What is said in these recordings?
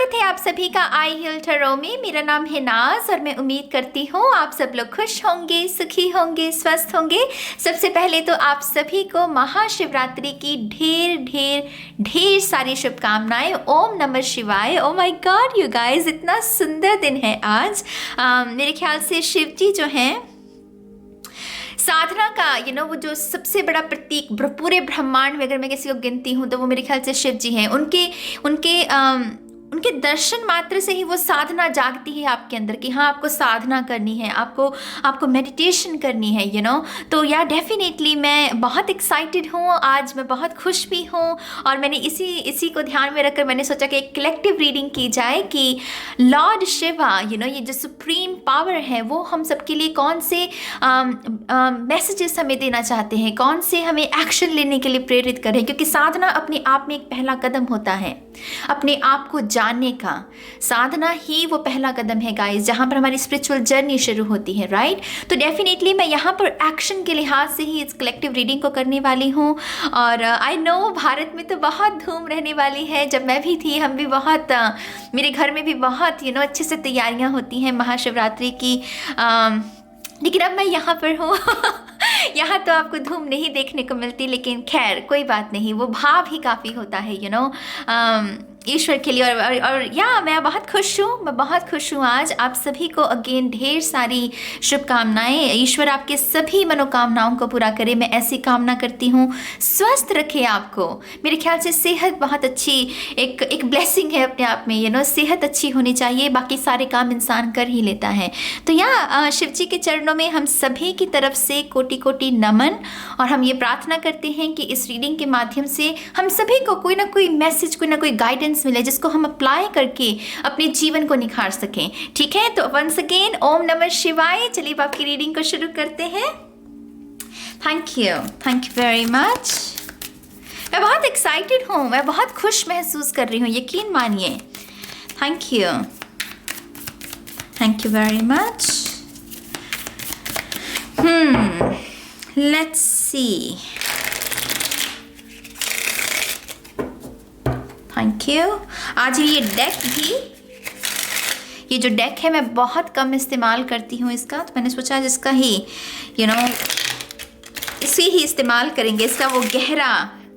स्वागत है आप सभी का आई हिल टैरो में। मेरा नाम है नाज और मैं उम्मीद करती हूँ आप सब लोग खुश होंगे, सुखी होंगे, स्वस्थ होंगे। सबसे पहले तो आप सभी को महाशिवरात्रि की ढेर ढेर ढेर सारी शुभकामनाएं। ओम नमः शिवाय। Oh my God you guys, इतना सुंदर दिन है आज। मेरे ख्याल से शिव जी जो हैं साधना का वो जो सबसे बड़ा प्रतीक पूरे ब्रह्मांड में अगर मैं किसी को गिनती हूँ तो वो मेरे ख्याल से शिव जी हैं। उनके दर्शन मात्र से ही वो साधना जागती है आपके अंदर कि हाँ आपको साधना करनी है, आपको मेडिटेशन करनी है तो या डेफिनेटली मैं बहुत एक्साइटेड हूँ आज, मैं बहुत खुश भी हूँ। और मैंने इसी को ध्यान में रखकर मैंने सोचा कि एक कलेक्टिव रीडिंग की जाए कि लॉर्ड शिवा ये जो सुप्रीम पावर है वो हम सबके लिए कौन से मैसेजेस हमें देना चाहते हैं, कौन से हमें एक्शन लेने के लिए प्रेरित करें। क्योंकि साधना अपने आप में एक पहला कदम होता है, अपने आप को जानने का। साधना ही वो पहला कदम है गाइस, जहाँ पर हमारी स्पिरिचुअल जर्नी शुरू होती है, राइट। तो डेफिनेटली मैं यहाँ पर एक्शन के लिहाज से ही इस कलेक्टिव रीडिंग को करने वाली हूँ। और आई नो भारत में तो बहुत धूम रहने वाली है। जब मैं भी थी हम भी बहुत मेरे घर में भी बहुत अच्छे से तैयारियाँ होती हैं महाशिवरात्रि की। लेकिन अब मैं यहाँ पर हूँ यहाँ तो आपको धूम नहीं देखने को मिलती, लेकिन खैर कोई बात नहीं, वो भाव ही काफ़ी होता है ईश्वर के लिए। और या मैं बहुत खुश हूँ आज। आप सभी को अगेन ढेर सारी शुभकामनाएं। ईश्वर आपके सभी मनोकामनाओं को पूरा करे, मैं ऐसी कामना करती हूँ। स्वस्थ रखे आपको। मेरे ख्याल से सेहत बहुत अच्छी एक ब्लेसिंग है अपने आप में। सेहत अच्छी होनी चाहिए, बाकी सारे काम इंसान कर ही लेता है। तो या शिव जी के चरणों में हम सभी की तरफ से कोटि कोटि नमन। और हम ये प्रार्थना करते हैं कि इस रीडिंग के माध्यम से हम सभी को कोई ना कोई मैसेज, कोई ना कोई गाइडेंस मिले जिसको हम अप्लाई करके अपने जीवन को निखार सकें। ठीक है, तो वंस अगेन ओम नमः शिवाय। चलिए आपकी रीडिंग को शुरू करते हैं। Thank you very much. मैं बहुत एक्साइटेड हूँ, मैं बहुत खुश महसूस कर रही हूँ, यकीन मानिए। Thank you very much. Let's see. Thank you. आज ये डेक भी, ये जो डेक है मैं बहुत कम इस्तेमाल करती हूँ इसका, तो मैंने सोचा जिसका ही इसी ही इस्तेमाल करेंगे। इसका वो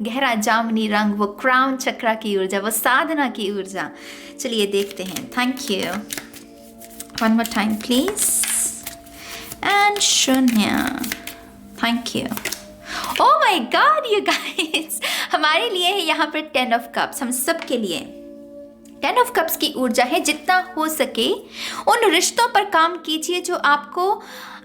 गहरा जामुनी रंग, वो क्राउन चक्रा की ऊर्जा, वो साधना की ऊर्जा। चलिए देखते हैं। Thank you. One more time please. And शून्य। Thank you. Oh my God you guys, हमारे लिए है यहाँ पर 10 ऑफ कप्स, हम सब के लिए 10 ऑफ कप्स की ऊर्जा है। जितना हो सके उन रिश्तों पर काम कीजिए जो आपको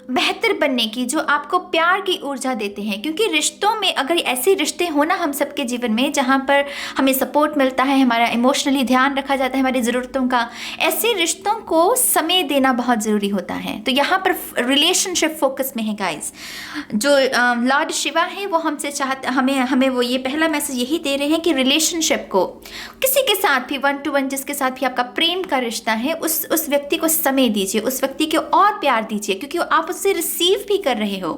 बेहतर बनने की, जो आपको प्यार की ऊर्जा देते हैं। क्योंकि रिश्तों में अगर ऐसे रिश्ते हो ना हम सबके जीवन में जहाँ पर हमें सपोर्ट मिलता है, हमारा इमोशनली ध्यान रखा जाता है हमारी ज़रूरतों का, ऐसे रिश्तों को समय देना बहुत ज़रूरी होता है। तो यहाँ पर रिलेशनशिप फोकस में है गाइस। जो लॉर्ड शिवा है वो हमसे चाहते हमें वो ये पहला मैसेज यही दे रहे हैं कि रिलेशनशिप को किसी के साथ भी 1 to 1 जिसके साथ भी आपका प्रेम का रिश्ता है उस व्यक्ति को समय दीजिए, उस व्यक्ति को और प्यार दीजिए, क्योंकि आप उससे रिसीव भी कर रहे हो।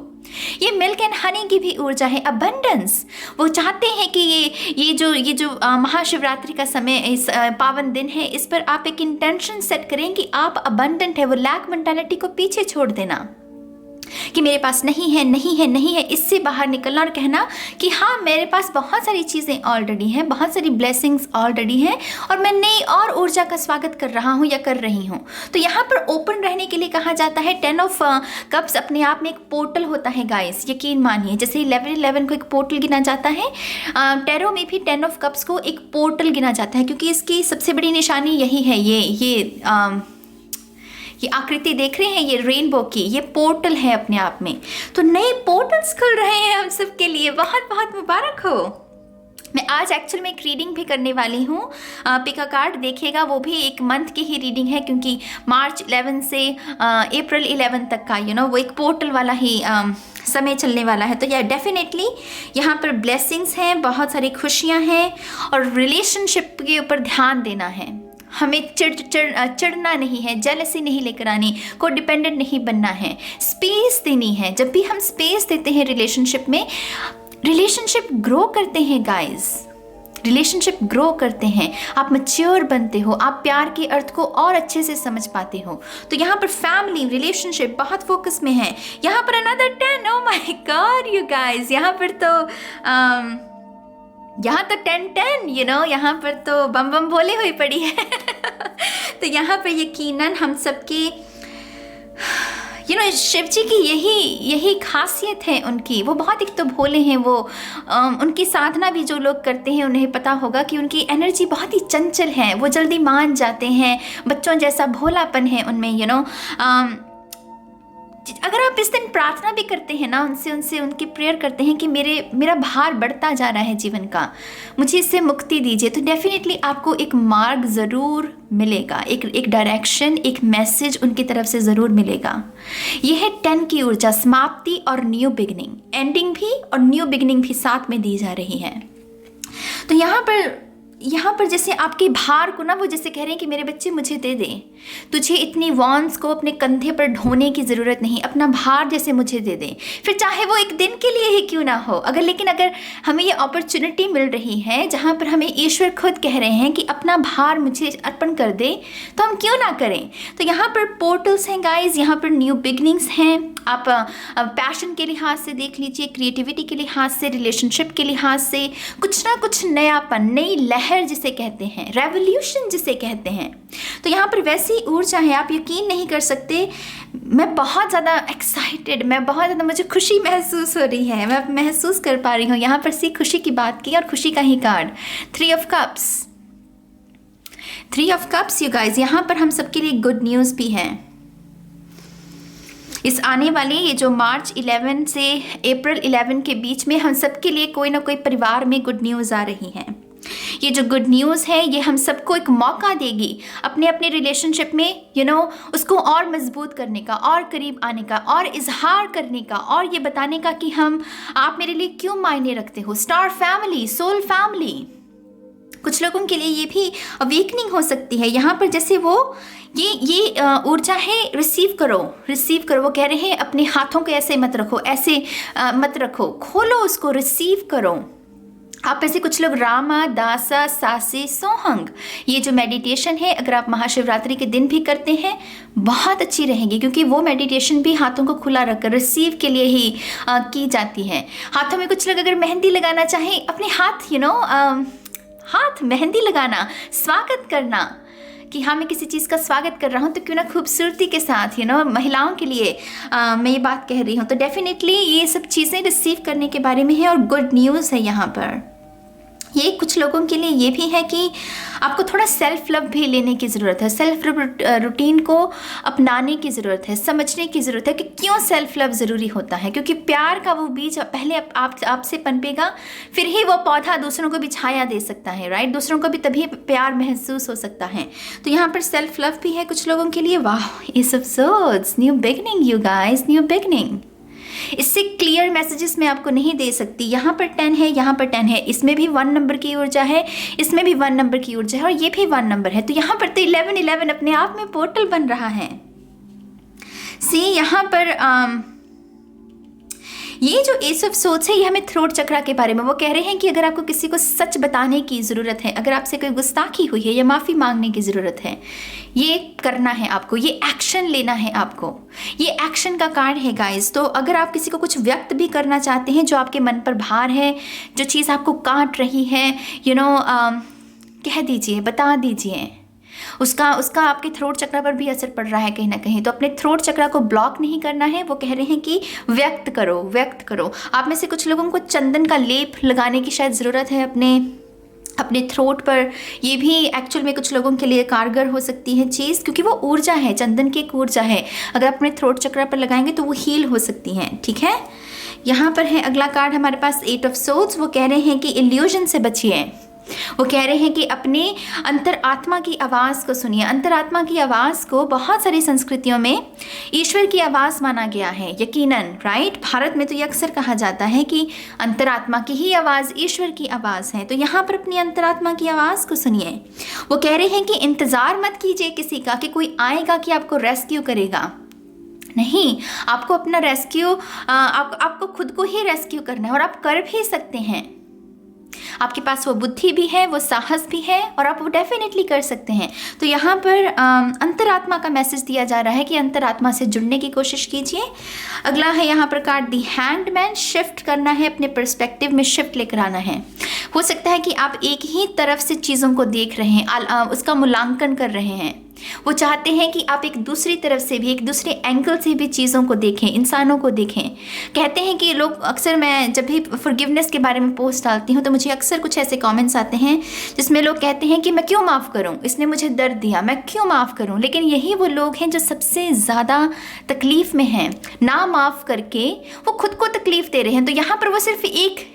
ये मिल्क एंड हनी की भी ऊर्जा है, अबंडेंस। वो चाहते हैं कि ये जो महाशिवरात्रि का समय, इस पावन दिन है, इस पर आप एक इंटेंशन सेट करें कि आप अबंडेंट है, वो लैक मेंटालिटी को पीछे छोड़ देना कि मेरे पास नहीं है, इससे बाहर निकलना और कहना कि हाँ मेरे पास बहुत सारी चीज़ें ऑलरेडी हैं, बहुत सारी ब्लेसिंग्स ऑलरेडी हैं और मैं नई और ऊर्जा का स्वागत कर रहा हूँ या कर रही हूँ। तो यहाँ पर ओपन रहने के लिए कहा जाता है। 10 ऑफ कप्स अपने आप में एक पोर्टल होता है गाइस, यकीन मानिए। जैसे 11 को एक पोर्टल गिना जाता है, टैरो में भी 10 ऑफ कप्स को एक पोर्टल गिना जाता है, क्योंकि इसकी सबसे बड़ी निशानी यही है। ये आकृति देख रहे हैं, ये रेनबो की, ये पोर्टल है अपने आप में। तो नए पोर्टल्स खुल रहे हैं हम सब के लिए, बहुत बहुत मुबारक हो। मैं आज एक्चुअल में एक रीडिंग भी करने वाली हूँ, पिका कार्ड देखिएगा। वो भी एक मंथ की ही रीडिंग है, क्योंकि मार्च 11 से अप्रैल 11 तक का वो एक पोर्टल वाला ही समय चलने वाला है। तो या डेफिनेटली यहाँ पर ब्लेसिंग्स हैं, बहुत सारी खुशियाँ हैं और रिलेशनशिप के ऊपर ध्यान देना है। हमें चिढ़ना नहीं है, जेलसी नहीं लेकर आनी, को डिपेंडेंट नहीं बनना है, स्पेस देनी है। जब भी हम स्पेस देते हैं रिलेशनशिप में, रिलेशनशिप ग्रो करते हैं गाइस। रिलेशनशिप ग्रो करते हैं, आप मैच्योर बनते हो, आप प्यार के अर्थ को और अच्छे से समझ पाते हो। तो यहाँ पर फैमिली रिलेशनशिप बहुत फोकस में है। यहाँ पर another 10, oh my God you guys, यहाँ पर तो यहाँ तो 10-10, यहाँ पर तो बम बम भोले हुई पड़ी है। तो यहाँ पर यकीनन हम सबके शिव जी की यही खासियत है उनकी। वो बहुत एक तो भोले हैं, वो उनकी साधना भी जो लोग करते हैं उन्हें पता होगा कि उनकी एनर्जी बहुत ही चंचल है, वो जल्दी मान जाते हैं, बच्चों जैसा भोलापन है उनमें। अगर आप इस दिन प्रार्थना भी करते हैं ना, उनसे उनकी प्रेयर करते हैं कि मेरा भार बढ़ता जा रहा है जीवन का, मुझे इससे मुक्ति दीजिए, तो डेफिनेटली आपको एक मार्ग ज़रूर मिलेगा, एक डायरेक्शन, एक मैसेज उनकी तरफ से ज़रूर मिलेगा। यह है 10 की ऊर्जा, समाप्ति और न्यू बिगनिंग, एंडिंग भी और न्यू बिगनिंग भी साथ में दी जा रही है। तो यहाँ पर जैसे आपके भार को ना, वो जैसे कह रहे हैं कि मेरे बच्चे मुझे दे दे, तुझे इतनी वॉन्स को अपने कंधे पर ढोने की ज़रूरत नहीं, अपना भार जैसे मुझे दे दे, फिर चाहे वो एक दिन के लिए ही क्यों ना हो। लेकिन अगर हमें ये अपॉर्चुनिटी मिल रही है जहाँ पर हमें ईश्वर खुद कह रहे हैं कि अपना भार मुझे अर्पण कर दे, तो हम क्यों ना करें। तो यहाँ पर पोर्टल्स हैं गाइज, यहाँ पर न्यू बिगनिंग्स हैं। आप पैशन के लिहाज से देख लीजिए, क्रिएटिविटी के लिहाज से, रिलेशनशिप के लिहाज से, कुछ ना कुछ नयापन, नई लहर जिसे कहते हैं, रेवोल्यूशन जिसे कहते हैं। तो यहाँ पर वैसी ऊर्जा है, आप यकीन नहीं कर सकते। मैं बहुत ज़्यादा एक्साइटेड, मुझे खुशी महसूस हो रही है, मैं महसूस कर पा रही हूँ। यहाँ पर सी खुशी की बात की और खुशी का ही card 3 of cups you guys. यहाँ पर हम सबके लिए गुड न्यूज़ भी है। इस आने वाले ये जो मार्च 11 से अप्रैल 11 के बीच में हम सबके लिए कोई ना कोई परिवार में गुड न्यूज़ आ रही है। ये जो गुड न्यूज़ है ये हम सबको एक मौका देगी अपने रिलेशनशिप में उसको और मजबूत करने का, और करीब आने का, और इजहार करने का, और ये बताने का कि आप मेरे लिए क्यों मायने रखते हो। स्टार फैमिली, सोल फैमिली, कुछ लोगों के लिए ये भी अवेकनिंग हो सकती है। यहाँ पर जैसे वो ये ऊर्जा है, रिसीव करो। वो कह रहे हैं अपने हाथों को ऐसे मत रखो, ऐसे मत रखो, खोलो उसको, रिसीव करो। आप ऐसे कुछ लोग रामा, दासा, सासे, सोहंग, ये जो मेडिटेशन है अगर आप महाशिवरात्रि के दिन भी करते हैं बहुत अच्छी रहेगी, क्योंकि वो मेडिटेशन भी हाथों को खुला रखकर रिसीव के लिए ही की जाती है। हाथों में कुछ लोग अगर मेहंदी लगाना चाहें, अपने हाथ हाथ मेहंदी लगाना, स्वागत करना कि हाँ मैं किसी चीज़ का स्वागत कर रहा हूँ, तो क्यों ना खूबसूरती के साथ महिलाओं के लिए मैं ये बात कह रही हूँ। तो डेफिनेटली ये सब चीज़ें रिसीव करने के बारे में है और गुड न्यूज़ है। यहाँ पर ये कुछ लोगों के लिए ये भी है कि आपको थोड़ा सेल्फ लव भी लेने की ज़रूरत है, सेल्फ रूटीन को अपनाने की ज़रूरत है, समझने की ज़रूरत है कि क्यों सेल्फ लव ज़रूरी होता है। क्योंकि प्यार का वो बीज पहले आपसे पनपेगा, फिर ही वो पौधा दूसरों को भी छाया दे सकता है, राइट। दूसरों को भी तभी प्यार महसूस हो सकता है। तो यहाँ पर सेल्फ लव भी है कुछ लोगों के लिए। वाह, इस episodes new beginning you guys, new beginning. इससे क्लियर मैसेजेस मैं आपको नहीं दे सकती। यहाँ पर 10 है, यहाँ पर 10 है, इसमें भी 1 नंबर की ऊर्जा है, इसमें भी 1 नंबर की ऊर्जा है, और ये भी 1 नंबर है। तो यहाँ पर तो 11 अपने आप में पोर्टल बन रहा है। सी यहाँ पर ये जो एस ऑफ सोर्ड्स है ये हमें थ्रोट चक्रा के बारे में वो कह रहे हैं कि अगर आपको किसी को सच बताने की ज़रूरत है, अगर आपसे कोई गुस्ताखी हुई है या माफ़ी मांगने की ज़रूरत है, ये करना है आपको, ये एक्शन लेना है आपको। ये एक्शन का कार्ड है गाइस। तो अगर आप किसी को कुछ व्यक्त भी करना चाहते हैं, जो आपके मन पर भार है, जो चीज़ आपको काट रही है, कह दीजिए, बता दीजिए। उसका आपके थ्रोट चक्र पर भी असर पड़ रहा है कहीं ना कहीं। तो अपने थ्रोट चक्र को ब्लॉक नहीं करना है। वो कह रहे हैं कि व्यक्त करो। आप में से कुछ लोगों को चंदन का लेप लगाने की शायद ज़रूरत है अपने थ्रोट पर। ये भी एक्चुअल में कुछ लोगों के लिए कारगर हो सकती है चीज़, क्योंकि वो ऊर्जा है, चंदन की एक ऊर्जा है। अगर अपने थ्रोट चक्र पर लगाएंगे तो वो हील हो सकती हैं, ठीक है। यहाँ पर है अगला कार्ड हमारे पास 8 ऑफ सोर्ड्स। वो कह रहे हैं कि इल्यूजन से बचिए। वो कह रहे हैं कि अपने अंतरात्मा की आवाज़ को सुनिए। अंतरात्मा की आवाज़ को बहुत सारी संस्कृतियों में ईश्वर की आवाज़ माना गया है, यकीनन, राइट। भारत में तो ये अक्सर कहा जाता है कि अंतरात्मा की ही आवाज़ ईश्वर की आवाज़ है। तो यहाँ पर अपनी अंतरात्मा की आवाज़ को सुनिए। वो कह रहे हैं कि इंतज़ार मत कीजिए किसी का कि कोई आएगा कि आपको रेस्क्यू करेगा। नहीं, आपको अपना रेस्क्यू आपको खुद को ही रेस्क्यू करना है, और आप कर भी सकते हैं। आपके पास वो बुद्धि भी है, वो साहस भी है और आप वो डेफिनेटली कर सकते हैं। तो यहाँ पर अंतरात्मा का मैसेज दिया जा रहा है कि अंतरात्मा से जुड़ने की कोशिश कीजिए। अगला है यहाँ पर कार्ड दी हैंडमैन, शिफ्ट करना है, अपने पर्सपेक्टिव में शिफ्ट लेकर आना है। हो सकता है कि आप एक ही तरफ से चीज़ों को देख रहे हैं, उसका मूल्यांकन कर रहे हैं। वो चाहते हैं कि आप एक दूसरी तरफ से भी, एक दूसरे एंगल से भी चीज़ों को देखें, इंसानों को देखें। कहते हैं कि लोग अक्सर, मैं जब भी फॉरगिवनेस के बारे में पोस्ट डालती हूँ तो मुझे अक्सर कुछ ऐसे कमेंट्स आते हैं जिसमें लोग कहते हैं कि मैं क्यों माफ़ करूँ, इसने मुझे दर्द दिया, मैं क्यों माफ़ करूँ। लेकिन यही वो लोग हैं जो सबसे ज़्यादा तकलीफ़ में हैं, ना माफ़ करके वो खुद को तकलीफ़ दे रहे हैं। तो यहाँ पर वो सिर्फ एक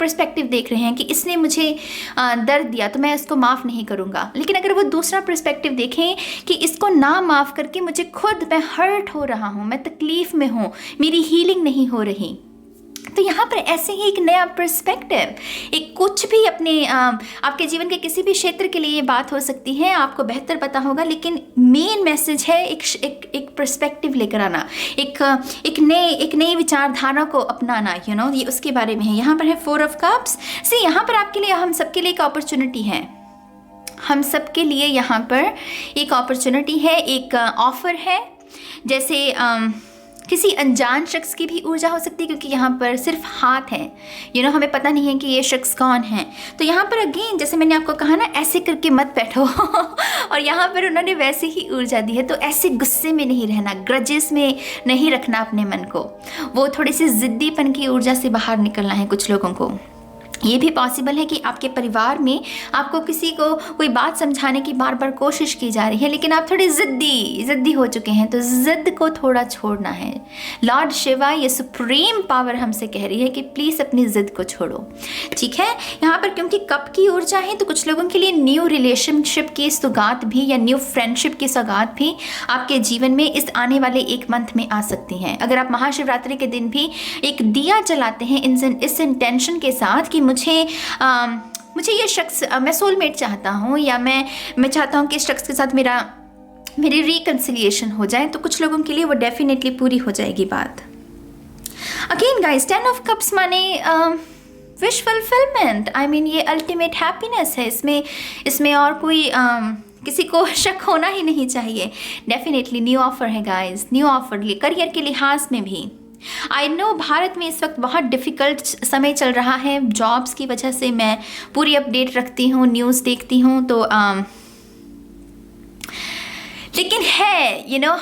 पर्सपेक्टिव देख रहे हैं कि इसने मुझे दर्द दिया तो मैं इसको माफ़ नहीं करूँगा। लेकिन अगर वो दूसरा पर्सपेक्टिव देखें कि इसको ना माफ़ करके मुझे खुद, मैं हर्ट हो रहा हूँ, मैं तकलीफ़ में हूँ, मेरी हीलिंग नहीं हो रही, तो यहाँ पर ऐसे ही एक नया पर्सपेक्टिव, एक कुछ भी अपने आपके जीवन के किसी भी क्षेत्र के लिए ये बात हो सकती है, आपको बेहतर पता होगा। लेकिन मेन मैसेज है एक पर्सपेक्टिव लेकर आना, एक नई विचारधारा को अपनाना, ये उसके बारे में है। यहाँ पर है 4 ऑफ कप्स। सी यहाँ पर आपके लिए, हम सबके लिए एक अपॉर्चुनिटी है, हम सबके लिए यहाँ पर एक अपॉर्चुनिटी है, एक ऑफ़र है। जैसे किसी अनजान शख्स की भी ऊर्जा हो सकती है, क्योंकि यहाँ पर सिर्फ हाथ है, हमें पता नहीं है कि ये शख्स कौन है। तो यहाँ पर अगेन, जैसे मैंने आपको कहा ना, ऐसे करके मत बैठो और यहाँ पर उन्होंने वैसे ही ऊर्जा दी है। तो ऐसे गुस्से में नहीं रहना, ग्रजेस में नहीं रखना अपने मन को, वो थोड़ी सी ज़िद्दीपन की ऊर्जा से बाहर निकलना है कुछ लोगों को। ये भी पॉसिबल है कि आपके परिवार में आपको किसी को कोई बात समझाने की बार बार कोशिश की जा रही है, लेकिन आप थोड़े ज़िद्दी हो चुके हैं, तो ज़िद को थोड़ा छोड़ना है। लॉर्ड शिवा, ये सुप्रीम पावर हमसे कह रही है कि प्लीज़ अपनी ज़िद को छोड़ो, ठीक है। यहाँ पर क्योंकि कप की ऊर्जा है, तो कुछ लोगों के लिए न्यू रिलेशनशिप की सौगात भी, या न्यू फ्रेंडशिप की सौगात भी आपके जीवन में इस आने वाले एक मंथ में आ सकती हैं। अगर आप महाशिवरात्रि के दिन भी एक दिया जलाते हैं इस इंटेंशन के साथ कि मुझे ये शख्स, मैं सोलमेट चाहता हूँ, या मैं चाहता हूँ कि इस शख्स के साथ मेरी रिकन्सिलिएशन हो जाए, तो कुछ लोगों के लिए वो डेफिनेटली पूरी हो जाएगी बात। अगेन गाइस, 10 ऑफ कप्स माने विश फुलफिलमेंट, आई मीन ये अल्टीमेट हैप्पीनेस है। इसमें और कोई किसी को शक होना ही नहीं चाहिए। डेफिनेटली न्यू ऑफर है गाइस, न्यू ऑफर करियर के लिहाज में भी। आई नो भारत में इस वक्त बहुत डिफ़िकल्ट समय चल रहा है, जॉब्स की वजह से मैं पूरी अपडेट रखती हूँ, न्यूज़ देखती हूँ, तो लेकिन है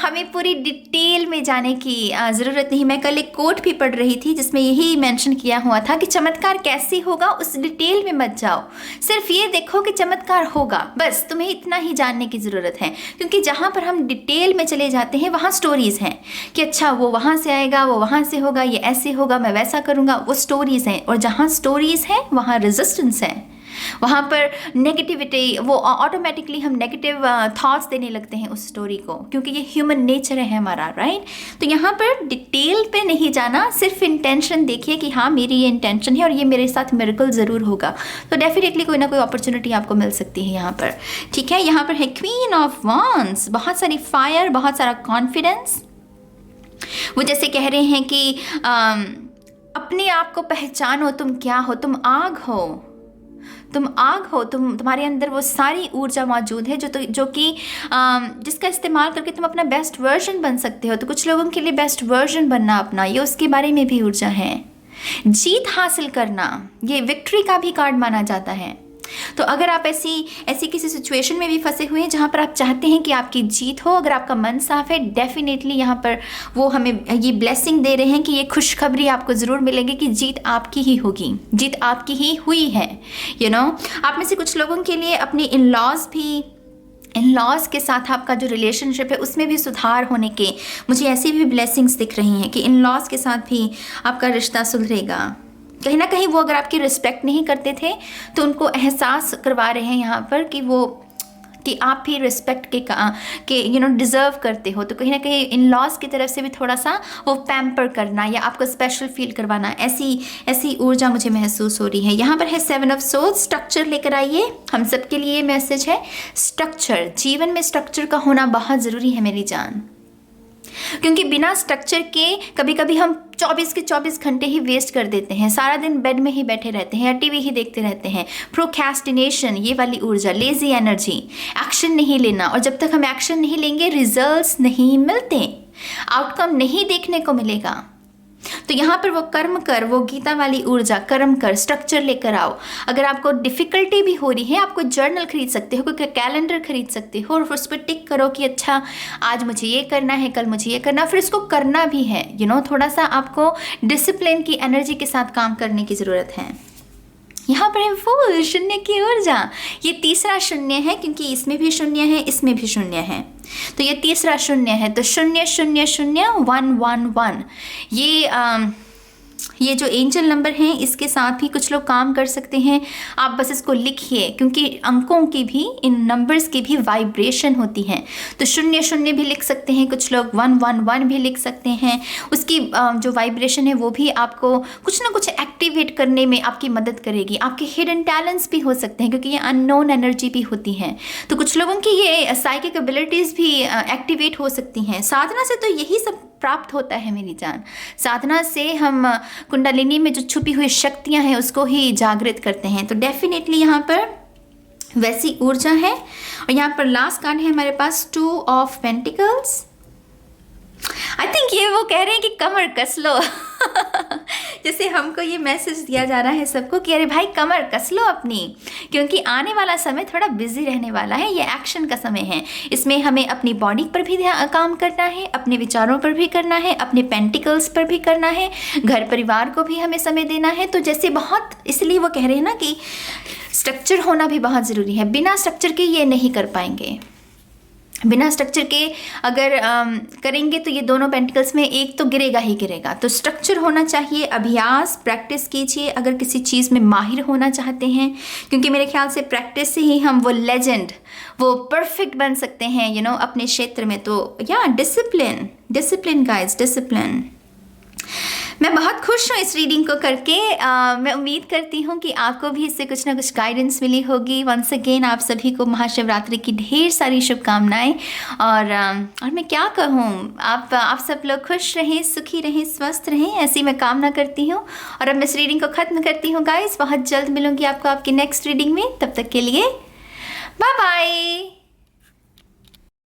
हमें पूरी डिटेल में जाने की ज़रूरत नहीं। मैं कल एक कोट भी पढ़ रही थी जिसमें यही मेंशन किया हुआ था कि चमत्कार कैसे होगा उस डिटेल में मत जाओ, सिर्फ ये देखो कि चमत्कार होगा, बस तुम्हें इतना ही जानने की ज़रूरत है। क्योंकि जहाँ पर हम डिटेल में चले जाते हैं वहाँ स्टोरीज़ हैं कि अच्छा वो वहाँ से आएगा, वो वहाँ से होगा, ये ऐसे होगा, मैं वैसा करूँगा, वो स्टोरीज़ हैं। और जहाँ स्टोरीज़ हैं वहाँ रेजिस्टेंस है, वहाँ पर नेगेटिविटी, वो ऑटोमेटिकली हम नेगेटिव थॉट्स देने लगते हैं उस स्टोरी को, क्योंकि ये ह्यूमन नेचर है हमारा, राइट। तो यहाँ पर डिटेल पे नहीं जाना, सिर्फ इंटेंशन देखिए कि हाँ मेरी ये इंटेंशन है और ये मेरे साथ मिरेकल ज़रूर होगा, तो डेफिनेटली कोई ना कोई अपॉर्चुनिटी आपको मिल सकती है यहाँ पर, ठीक है। यहाँ पर है क्वीन ऑफ वॉन्ड्स, बहुत सारी फायर, बहुत सारा कॉन्फिडेंस। वो जैसे कह रहे हैं कि अपने आप को पहचानो, तुम क्या हो, तुम आग हो, तुम्हारे अंदर वो सारी ऊर्जा मौजूद है जो कि जिसका इस्तेमाल करके तुम अपना बेस्ट वर्जन बन सकते हो। तो कुछ लोगों के लिए बेस्ट वर्जन बनना अपना, ये उसके बारे में भी ऊर्जा है। जीत हासिल करना, ये विक्ट्री का भी कार्ड माना जाता है। तो अगर आप ऐसी किसी सिचुएशन में भी फंसे हुए हैं जहाँ पर आप चाहते हैं कि आपकी जीत हो, अगर आपका मन साफ है, डेफिनेटली यहाँ पर वो हमें ये ब्लेसिंग दे रहे हैं कि ये खुशखबरी आपको ज़रूर मिलेगी कि जीत आपकी ही होगी, जीत आपकी ही हुई है। आप में से कुछ लोगों के लिए अपने इन-लॉज़ के साथ आपका जो रिलेशनशिप है उसमें भी सुधार होने के मुझे ऐसी भी ब्लेसिंग्स दिख रही हैं कि इन-लॉज़ के साथ भी आपका रिश्ता सुधरेगा। कहीं ना कहीं वो अगर आपकी रिस्पेक्ट नहीं करते थे तो उनको एहसास करवा रहे हैं यहाँ पर कि आप भी रिस्पेक्ट के डिज़र्व करते हो। तो कहीं ना कहीं इन लॉज की तरफ से भी थोड़ा सा वो पैम्पर करना या आपको स्पेशल फील करवाना, ऐसी ऊर्जा मुझे महसूस हो रही है। यहाँ पर है 7 ऑफ सोर्ड्स, स्ट्रक्चर लेकर आइए। हम सब के लिए मैसेज है स्ट्रक्चर, जीवन में स्ट्रक्चर का होना बहुत ज़रूरी है मेरी जान। क्योंकि बिना स्ट्रक्चर के कभी कभी हम 24 के 24 घंटे ही वेस्ट कर देते हैं, सारा दिन बेड में ही बैठे रहते हैं या टीवी ही देखते रहते हैं। प्रोक्रेस्टिनेशन, ये वाली ऊर्जा, लेजी एनर्जी, एक्शन नहीं लेना, और जब तक हम एक्शन नहीं लेंगे रिजल्ट्स नहीं मिलते, आउटकम नहीं देखने को मिलेगा। तो यहाँ पर वो कर्म कर, वो गीता वाली ऊर्जा, कर्म कर, स्ट्रक्चर लेकर आओ। अगर आपको डिफ़िकल्टी भी हो रही है, आपको जर्नल खरीद सकते हो, कोई कैलेंडर खरीद सकते हो और उस पर टिक करो कि अच्छा आज मुझे ये करना है, कल मुझे ये करना, फिर इसको करना भी है। थोड़ा सा आपको डिसिप्लिन की एनर्जी के साथ काम करने की ज़रूरत है। यहाँ पर है फूल, शून्य की ऊर्जा। ये तीसरा शून्य है, क्योंकि इसमें भी शून्य है, इसमें भी शून्य है, तो ये तीसरा शून्य है। तो 0 0 0 1 1 1, ये जो एंजल नंबर हैं इसके साथ भी कुछ लोग काम कर सकते हैं। आप बस इसको लिखिए, क्योंकि अंकों की भी, इन नंबर्स की भी वाइब्रेशन होती है। तो 0 0 भी लिख सकते हैं कुछ लोग, 1 1 1 भी लिख सकते हैं। उसकी जो वाइब्रेशन है वो भी आपको कुछ ना कुछ एक्टिवेट करने में आपकी मदद करेगी। आपके हिडन टैलेंट्स भी हो सकते हैं, क्योंकि ये अननोन एनर्जी भी होती है। तो कुछ लोगों की ये साइकिक एबिलिटीज़ भी एक्टिवेट हो सकती हैं। साधना से तो यही सब प्राप्त होता है मेरी जान। साधना से हम कुंडलिनी में जो छुपी हुई शक्तियां हैं उसको ही जागृत करते हैं। तो डेफिनेटली यहाँ पर वैसी ऊर्जा है। और यहाँ पर लास्ट कार्ड है हमारे पास 2 ऑफ पेंटिकल्स। आई थिंक ये वो कह रहे हैं कि कमर कस लो जैसे हमको ये मैसेज दिया जा रहा है सबको कि अरे भाई कमर कस लो अपनी, क्योंकि आने वाला समय थोड़ा बिजी रहने वाला है। ये एक्शन का समय है, इसमें हमें अपनी बॉडी पर भी काम करना है, अपने विचारों पर भी करना है, अपने पेंटिकल्स पर भी करना है, घर परिवार को भी हमें समय देना है। तो जैसे बहुत, इसलिए वो कह रहे हैं ना कि स्ट्रक्चर होना भी बहुत ज़रूरी है। बिना स्ट्रक्चर के ये नहीं कर पाएंगे। बिना स्ट्रक्चर के अगर करेंगे तो ये दोनों पेंटिकल्स में एक तो गिरेगा ही गिरेगा। तो स्ट्रक्चर होना चाहिए, अभ्यास, प्रैक्टिस कीजिए अगर किसी चीज़ में माहिर होना चाहते हैं, क्योंकि मेरे ख्याल से प्रैक्टिस से ही हम वो लेजेंड, वो परफेक्ट बन सकते हैं अपने क्षेत्र में। तो या डिसिप्लिन गाइस, डिसिप्लिन। मैं बहुत खुश हूँ इस रीडिंग को करके। मैं उम्मीद करती हूँ कि आपको भी इससे कुछ ना कुछ गाइडेंस मिली होगी। वंस अगेन आप सभी को महाशिवरात्रि की ढेर सारी शुभकामनाएं। और मैं क्या कहूँ, आप सब लोग खुश रहें, सुखी रहें, स्वस्थ रहें, ऐसी मैं कामना करती हूँ। और अब मैं इस रीडिंग को ख़त्म करती हूँ गाइस। बहुत जल्द मिलूँगी आपको आपकी नेक्स्ट रीडिंग में। तब तक के लिए बाय बाय।